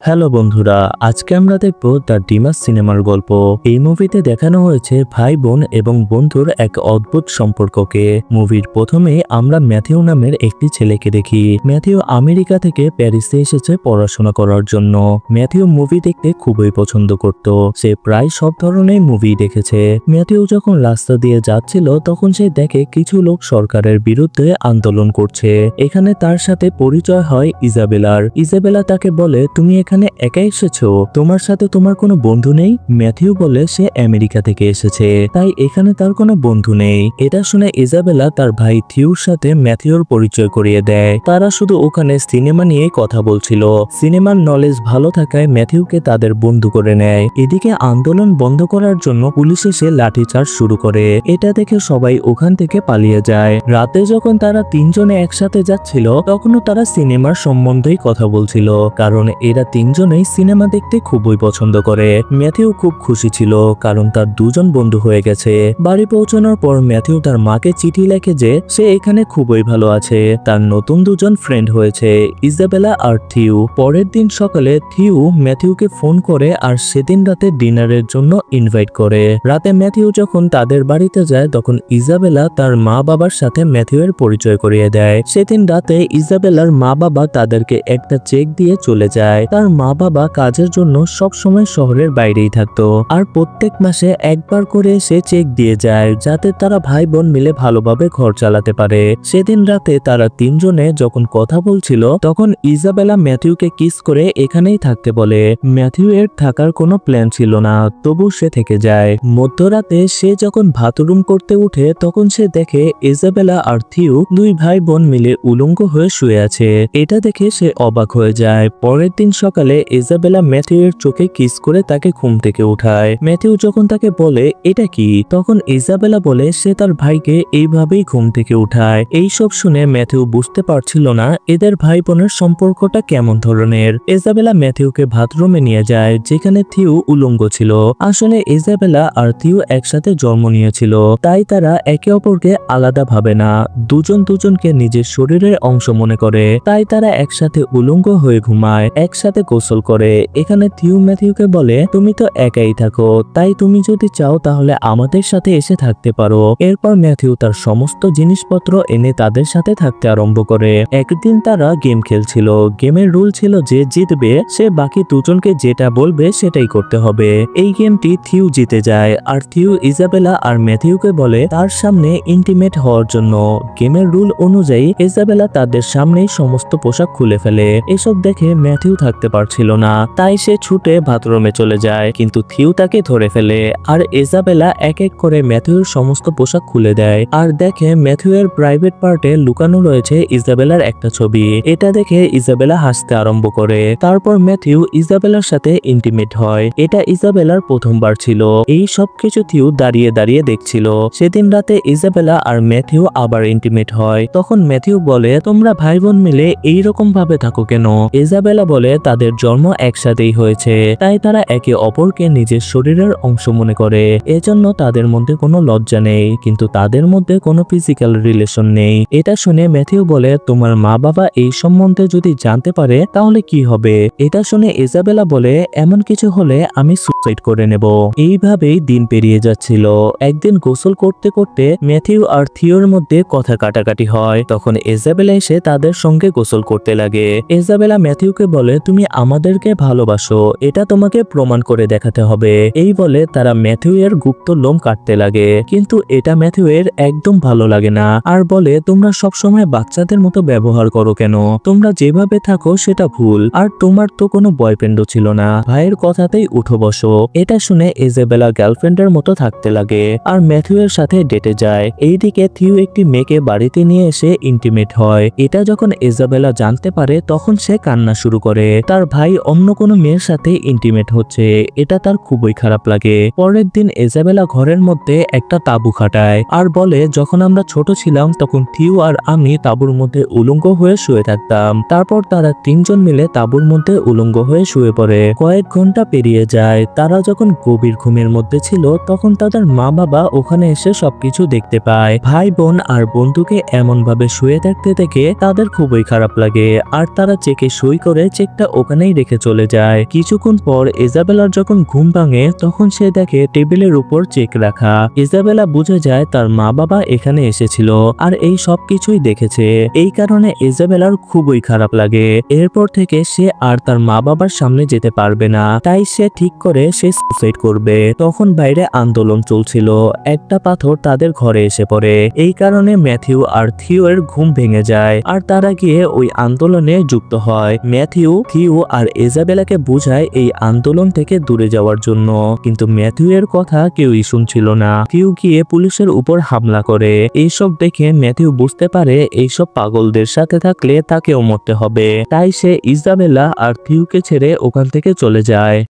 Hello বন্ধুরা, আজকে আমরা দেখব দ্য ডিমাস সিনেমার গল্প। এই মুভিতে দেখানো হয়েছে ভাই বোন এবং বন্ধুর এক অদ্ভুত সম্পর্ককে। মুভির প্রথমে আমরা ম্যাথিউ নামের একটি ছেলেকে দেখি। ম্যাথিউ আমেরিকা থেকে প্যারিসে এসেছে পড়াশোনা করার জন্য। ম্যাথিউ মুভি দেখতে খুবই পছন্দ করত। সে প্রায় সব ধরনের মুভি দেখেছে। ম্যাথিউ যখন রাস্তা দিয়ে যাচ্ছিল তখন সে দেখে কিছু লোক সরকারের বিরুদ্ধে আন্দোলন করছে। এখানে তার সাথে পরিচয় হয় ইজাবেলার। ইজাবেলা তাকে বলে, তুমি এখানে একা এসেছো, তোমার সাথে তোমার কোনো বন্ধু নেই? ম্যাথিউ বলে সে আমেরিকা থেকে এসেছে, তাই এখানে তার কোনো বন্ধু নেই। এটা শুনে ইজাবেলা তার ভাই থিউর সাথে ম্যাথিউর পরিচয় করিয়ে দেয়। তারা শুধু ওখানে সিনেমা নিয়ে কথা বলছিল। সিনেমার নলেজ ভালো থাকায় ম্যাথিউকে তাদের বন্ধু করে নেয়। এদিকে আন্দোলন বন্ধ করার জন্য পুলিশ এসে লাঠিচার্জ শুরু করে। এটা দেখে সবাই ওখান থেকে পালিয়ে যায়। রাতে যখন তারা তিনজনে একসাথে যাচ্ছিল তখনও তারা সিনেমার সম্বন্ধেই কথা বলছিল, কারণ এরা তিনজনেই সিনেমা দেখতে খুবই পছন্দ করে। ম্যাথিউ খুব খুশি ছিল কারণ তার দুজন বন্ধু হয়ে গেছে। বাড়ি পৌঁছানোর পর ম্যাথিউ তার মাকে চিঠি লেখে যে সে এখানে খুবই ভালো আছে। তার নতুন দুজন ফ্রেন্ড হয়েছে, ইজাবেলা আর থিউ। পরের দিন সকালে থিউ ম্যাথিউকে ফোন করে আর সেদিন রাতে ডিনারের জন্য ইনভাইট করে। রাতে ম্যাথিউ যখন তাদের বাড়িতে যায় তখন ইজাবেলা তার মা বাবার সাথে ম্যাথিউয়ের পরিচয় করিয়ে দেয়। সেদিন রাতে ইজাবেলার মা বাবা তাদেরকে একটা চেক দিয়ে চলে যায়। তার মা বাবা কাজের জন্য সব সময় শহরের বাইরেই থাকতো, আর প্রত্যেক মাসে একবার করে সে চেক দিয়ে যায় যাতে তারা ভাই বোন মিলে ভালোভাবে ঘর চালাতে পারে। সেদিন রাতে তারা তিনজনে যখন কথা বলছিল তখন ইজাবেলা ম্যাথিউকে কিস করে এখানেই থাকতে বলে। ম্যাথিউ এর থাকার কোনো প্ল্যান ছিল না, তবু সে থেকে যায়। মধ্যরাতে সে যখন বাথরুম করতে উঠে তখন সে দেখে ইজাবেলা আর থিউ দুই ভাই বোন মিলে উলঙ্গ হয়ে শুয়ে আছে। এটা দেখে সে অবাক হয়ে যায়। পরের দিন সকালে ইজাবেলা ম্যাথিউ এর চোখে কিস করে তাকে ঘুম থেকে উঠায়। ম্যাথিউ যখন তাকে বলে এটা কি, তখন ইজাবেলা বলে সে তার ভাইকে এইভাবেই ঘুম থেকে উঠায়। এইসব শুনে ম্যাথিউ বুঝতে পারছিল না এদের ভাই বোনের সম্পর্কটা কেমন ধরনের। ইজাবেলা ম্যাথিউকে বাথরুমে নিয়ে যায় যেখানে থিউ উলঙ্গ ছিল। আসলে ইজাবেলা আর থিউ একসাথে জন্ম নিয়েছিল, তাই তারা একে অপরকে আলাদা ভাবে না, দুজন দুজনকে নিজের শরীরের অংশ মনে করে। তাই তারা একসাথে উলঙ্গ হয়ে ঘুমায়, একসাথে গোসল করে। এখানে থিউ ম্যাথিউকে বলে তুমি তো একাই থাকো, তাই তুমি যদি চাও তাহলে আমাদের সাথে এসে থাকতে পারো। এরপর ম্যাথিউ তার সমস্ত জিনিসপত্র এনে তাদের সাথে থাকতে আরম্ভ করে। একদিন তারা গেম খেলছিল। গেমের রুল ছিল যে জিতবে সে বাকি দুজনকে যেটা বলবে সেটাই করতে হবে। এই গেমটি থিউ জিতে যায় আর থিউ ইজাবেলা আর ম্যাথিউকে বলে তার সামনে ইন্টিমেট হওয়ার জন্য। গেমের রুল অনুযায়ী ইজাবেলা তাদের সামনেই সমস্ত পোশাক খুলে ফেলে। এসব দেখে ম্যাথিউ থাকতে পারছিল না, তাই সে ছুটে বাথরুমে চলে যায়, কিন্তু থিউ তাকে ধরে ফেলে। আর ইজাবেলা এক এক করে ম্যাথিউর সমস্ত পোশাক খুলে দেয় আর দেখে ম্যাথিউয়ের প্রাইভেট পার্টে লুকানো রয়েছে ইজাবেলার একটা ছবি। এটা দেখে ইজাবেলা হাসতে আরম্ভ করে। তারপর ম্যাথিউ ইজাবেলার সাথে ইন্টিমেট হয়। এটা ইজাবেলার প্রথমবার ছিল। এই সব কিছু থিউ দাঁড়িয়ে দাঁড়িয়ে দেখছিল। সেদিন রাতে ইজাবেলা আর ম্যাথিউ আবার ইন্টিমেট হয়। তখন ম্যাথিউ বলে তোমরা ভাই বোন মিলে এইরকম ভাবে থাকো কেন? ইজাবেলা বলে তাদের জন্ম একসাথেই হয়েছে, তাই তারা একে অপরকে নিজের শরীরের অংশ মনে করে, এজন্য তাদের মধ্যে কোনো লজ্জা নেই, কিন্তু তাদের মধ্যে কোনো ফিজিক্যাল রিলেশন নেই। এটা শুনে ম্যাথিউ বলে তোমার মা বাবা এই সম্বন্ধে যদি জানতে পারে তাহলে কি হবে? এটা শুনে ইজাবেলা বলে এমন কিছু হলে আমি সুসাইড করে নেব। এইভাবেই দিন পেরিয়ে যাচ্ছিল। একদিন গোসল করতে করতে ম্যাথিউ আর থিওর মধ্যে কথা কাটাকাটি হয়। তখন ইজাবেলা এসে তাদের সঙ্গে গোসল করতে লাগে। ইজাবেলা ম্যাথিউকে বলে তুমি আমাদেরকে ভালোবাসো, এটা তোমাকে প্রমাণ করে দেখাতে হবে। এই বলে তারা ম্যাথিউ এর গুপ্ত লোম কাটতে লাগে, কিন্তু এটা ম্যাথিউ এর একদম ভালো লাগে না আর বলে তোমরা সবসময় বাচ্চাদের মতো ব্যবহার করো কেন? তোমরা যেভাবে থাকো সেটা ভুল, আর তোমার তো কোনো বয়ফ্রেন্ডও ছিল না, ভাইয়ের কথাতেই উঠো বসো। এটা শুনে ইজাবেলা গার্লফ্রেন্ডের মতো থাকতে লাগে আর ম্যাথিউ এর সাথে ডেটে যায়। এইদিকে থিউ একটি মেয়েকে বাড়িতে নিয়ে এসে ইন্টিমেট হয়। এটা যখন ইজাবেলা জানতে পারে তখন সে কান্না শুরু করে। তার ভাই অন্য কোনো মেয়ের সাথে ইন্টিমেট হচ্ছে, এটা তার খুবই খারাপ লাগে। পরের দিন ইজাবেলা ঘরের মধ্যে একটা তাবু খাটায় আর বলে যখন আমরা ছোট ছিলাম তখন থিউ আর আমি তাবুর মধ্যে উলঙ্গ হয়ে শুয়ে থাকতাম। তারপর তারা তিনজন মিলে তাবুর মধ্যে উলঙ্গ হয়ে শুয়ে পড়ে। কয়েক ঘন্টা পেরিয়ে যায়। তারা যখন গভীর ঘুমের মধ্যে ছিল তখন তাদের মা বাবা ওখানে এসে সবকিছু দেখতে পায়। ভাই বোন আর বন্ধুকে এমন ভাবে শুয়ে থাকতে দেখে তাদের খুবই খারাপ লাগে আর তারা চেকে সই করে চেকটা ওখানে ওখানেই রেখে চলে যায়। কিছুক্ষণ পর ইজাবেলার যখন ঘুম ভাঙে তখন সে দেখে টেবিলের উপর চেক রাখা। ইজাবেলা বুঝে যায় তার মা বাবা এখানে এসেছিল আর এই সব কিছুই দেখেছে। এই কারণে ইজাবেলার খুবই খারাপ লাগে। এরপর থেকে সে আর তার মা বাবার সামনে যেতে পারবে না, তাই সে ঠিক করে সে সুসাইড করবে। তখন বাইরে আন্দোলন চলছিল, একটা পাথর তাদের ঘরে এসে পড়ে। এই কারণে ম্যাথিউ আর থিও এর ঘুম ভেঙে যায় আর তারা গিয়ে ওই আন্দোলনে যুক্ত হয়। ম্যাথিউ থিও আর ইজাবেলাকে বোঝায় এই আন্দোলন থেকে দূরে যাওয়ার জন্য, কিন্তু ম্যাথিউ এর কথা কেউই শুনছিল না। থিও গিয়ে পুলিশের উপর হামলা করে। এইসব দেখে ম্যাথিউ বুঝতে পারে এইসব পাগলদের সাথে থাকলে তাকেও মরতে হবে, তাই সে ইজাবেলা আর থিওকে ছেড়ে ওখান থেকে চলে যায়।